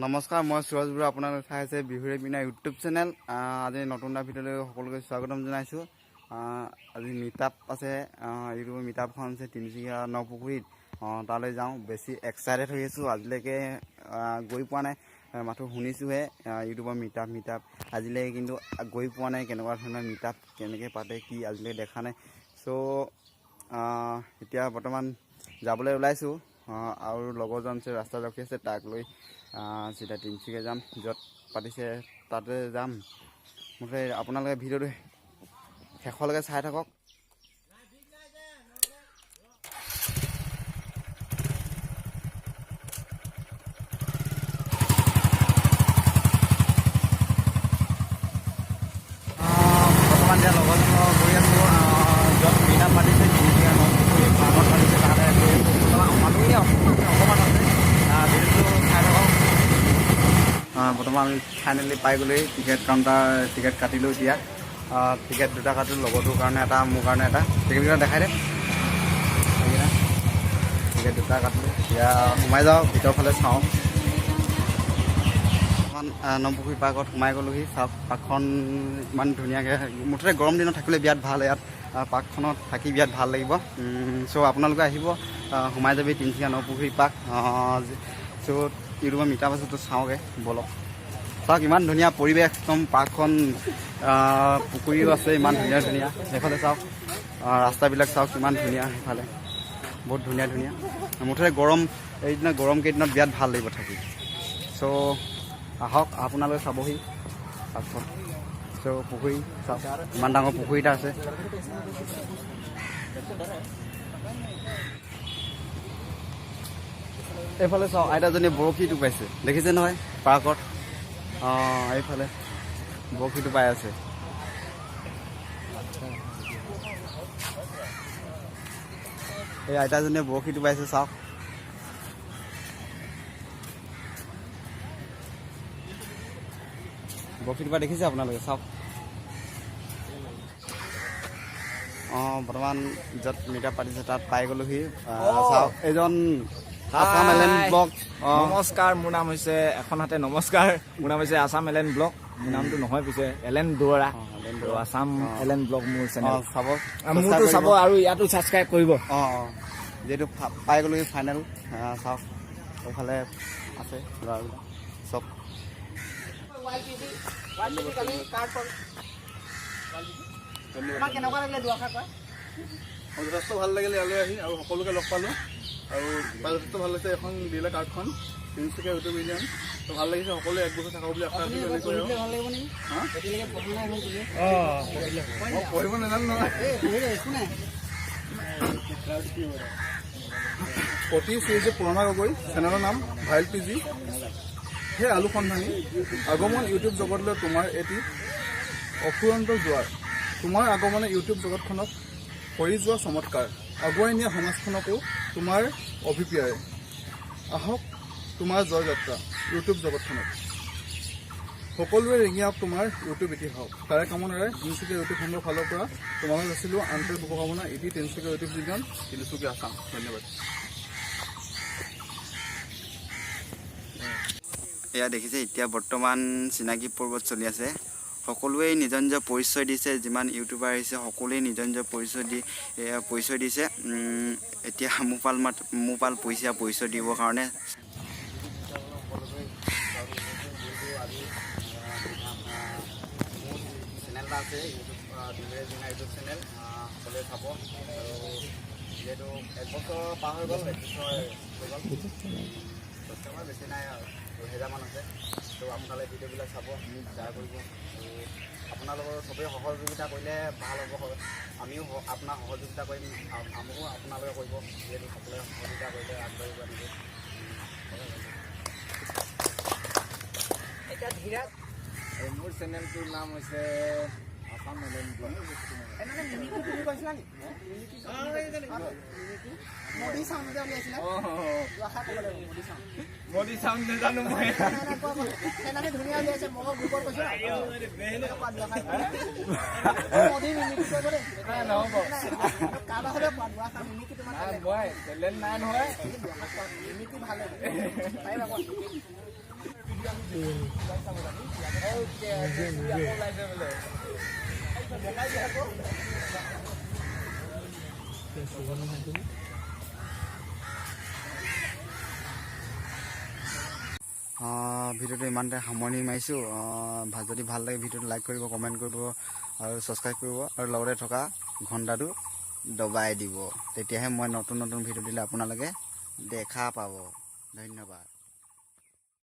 নমস্কাৰ, মই সুৰজ বৰুৱা। আপোনালোকে চাই আছে বিহুৰে বিনা ইউটিউব চেনেল। আজি নতুন এটা ভিডিঅ'লৈ সকলোকে স্বাগতম জনাইছোঁ। আজি মিটআপ আছে, ইউটিউবৰ মিটআপখন আছে তিনিচুকীয়া নপুখুৰীত। তালৈ যাওঁ, বেছি এক্সাইটেড হৈ আছোঁ। আজিলৈকে গৈ পোৱা নাই, মাথো শুনিছোঁহে ইউটিউবৰ মিটআপ আজিলৈকে কিন্তু গৈ পোৱা নাই। কেনেকুৱা ধৰণৰ মিটআপ, কেনেকৈ পাতে, কি আজিলৈকে দেখা নাই। চ' এতিয়া বৰ্তমান যাবলৈ ওলাইছোঁ। আৰু লগৰজন আছে, ৰাস্তাত ৰখি আছে, তাক লৈ চিধা তিনিচুকীয়া যাম। য'ত পাতিছে তাতে যাম। মুঠতে আপোনালোকে ভিডিঅ'টো শেষলৈকে চাই থাকক। বৰ্তমান এতিয়া লগৰজনৰ গৈ আছোঁ, য'ত মিটআপ পাতিছে তিনিচুকীয়া নপুখুৰী ফাৰ্মত পাতিছে, তাতে গৈ আছোঁ। মানুহে অকণমান আছে, ভিডিঅ'টো চাই থাকক। বৰ্তমান আমি ফাইনেলি পাই গ'লেই টিকেট কাউণ্টাৰ। টিকেট কাটিলোঁ। এতিয়া টিকেট দুটা কাটিলোঁ, লগৰটোৰ কাৰণে এটা, মোৰ কাৰণে এটা। টিকেটকেইটা দেখাই দে। টিকেট দুটা কাটিলোঁ। এতিয়া সোমাই যাওঁ, ভিতৰৰ ফালে চাওঁ। অকণমান নপুখুৰী পাৰ্কত সোমাই গ'লোহি। চাওক পাৰ্কখন ইমান ধুনীয়াকৈ, মুঠতে গৰম দিনত থাকিলে বিৰাট ভাল। ইয়াত পাৰ্কখনত থাকি বিৰাট ভাল লাগিব। চ' আপোনালোকে আহিব, সোমাই যাবি তিনিচুকীয়া নপুখুৰী পাৰ্ক। চ' ইউটিউবৰ মিটআপ আছে, তো চাওঁগৈ বলক। চাওক ইমান ধুনীয়া পৰিৱেশ, একদম পাৰ্কখন, পুখুৰীও আছে ইমান ধুনীয়া ধুনীয়া। সেইফালে চাওক, ৰাস্তাবিলাক চাওক কিমান ধুনীয়া। সেইফালে বহুত ধুনীয়া ধুনীয়া। মুঠতে গৰম এইদিনা, গৰম কেইদিনত বিৰাট ভাল লাগিব থাকি। চ' আহক, আপোনালোকে চাবহি পাৰ্কখন। চ' পুখুৰী চাওক, ইমান ডাঙৰ পুখুৰী এটা আছে। এইফালে চাওক, আইতাজনীয়ে বৰশী টোপাইছে, দেখিছে নহয় পাৰ্কত। এইফালে বৰশী টোপাই আছে। এই আইতাজনীয়ে বৰশী টোপাইছে, চাওক। বৰশী টোপা দেখিছে আপোনালোকে, চাওক। বৰ্তমান য'ত মিটআপ পাতিছে তাত পাই গ'লোহি। চাওক, এইজন আছাম এলেন ব্লগ। নমস্কাৰ, মোৰ নাম হৈছে এখন হাতে নমস্কাৰ। মোৰ নাম হৈছে আছাম এলেন ব্লগ। মোৰ নামটো নহয় পিছে এলেন দুৱৰা। আছাম এলেন ব্লগ মোৰ চেনেল। চাব, মোৰটো চাব আৰু ইয়াতো ছাবস্ক্ৰাইব কৰিব। যিহেতু পাই গ'লোহি ফাইনেল। চাওক এইফালে আছে ল'ৰাবিলাক চব। যথেষ্ট ভাল লাগিলে ইয়ালৈ আহি, আৰু সকলোকে লগ পালোঁ, আৰু যথেষ্ট ভাল লাগিছে। এখন দিলে কাৰ্ডখন তিনিচুকীয়া ইউটিউব মিউজিয়াম, তো ভাল লাগিছে। সকলোৱে এক বছৰ থাকক বুলি আশা ৰাখিছোঁ। পঢ়িব নাজানো নহয়। প্ৰতি চিৰিজে পুৰণা গগৈ, চেনেলৰ নাম ভাইল PG। সেই আলু সন্ধানী আগমন ইউটিউব জগতলৈ তোমাৰ এটি অফুৰন্ত জোৱাৰ। তোমাৰ আগমনে ইউটিউব জগতখনক কৰি যোৱা চমৎকাৰ, আগুৱাই নিয়া সমাজখনকো তোমাৰ অভিপ্ৰায়। আহক তোমাৰ জয়যাত্ৰা ইউটিউব জগতখনত, সকলোৱে ৰিঙিয়াওক তোমাৰ ইউটিউব ইতিহাস। তাৰে কামনাৰে তিনিচুকীয়া ইউটিউব খণ্ডৰ ফালৰ পৰা তোমালৈ যাচিলোঁ আন্তৰিক শুভকামনা। এটি তিনিচুকীয়া ইউটিউব মিউজিয়াম, তিনিচুকীয়া আছাম। ধন্যবাদ। এয়া দেখিছে, এতিয়া বৰ্তমান চিনাকি পৰ্বত চলি আছে। সকলোৱে নিজৰ নিজৰ পৰিচয় দিছে। যিমান ইউটিউবাৰ আহিছে সকলোৱে নিজৰ নিজৰ পৰিচয় দিছে। এতিয়া মোৰ পাল পৰিচয় দিবৰ কাৰণে। চেনেল এটা আছে ইউটিউব চেনেল, সকলোৱে চাব। আৰু যিহেতু একবছৰ পাৰ হৈ গ'ল, কাষ্টমাৰ বেছি নাই আৰু 2000মান আছে। ত' আপোনালোকে ভিডিঅ'বিলাক চাব, মোক শ্বেয়াৰ কৰিব। আৰু আপোনালোকৰ চবেই সহযোগিতা কৰিলে ভাল হ'ব। আমিও আপোনাৰ সহযোগিতা কৰিম, আমকো আপোনালোকে কৰিব। যিহেতু সকলোৱে সহযোগিতা কৰিলে আগবাঢ়িব নিজে। এতিয়া ধীৰাজ, মোৰ চেনেলটোৰ নাম হৈছে আছাম এলেন ব্লগ। মোদী চাউণ্ড নাজানো মই। টেলেণ্ট নাই নহয়। ভিডিঅ'টো ইমানতে সামৰণি মাৰিছোঁ যদি ভাল লাগে ভিডিঅ'টো লাইক কৰিব কমেণ্ট কৰিব আৰু ছাবস্ক্ৰাইব কৰিব আৰু লগতে থকা ঘণ্টাটো দবাই দিব তেতিয়াহে মই নতুন ভিডিঅ' দিলে আপোনালোকে দেখা পাব ধন্যবাদ।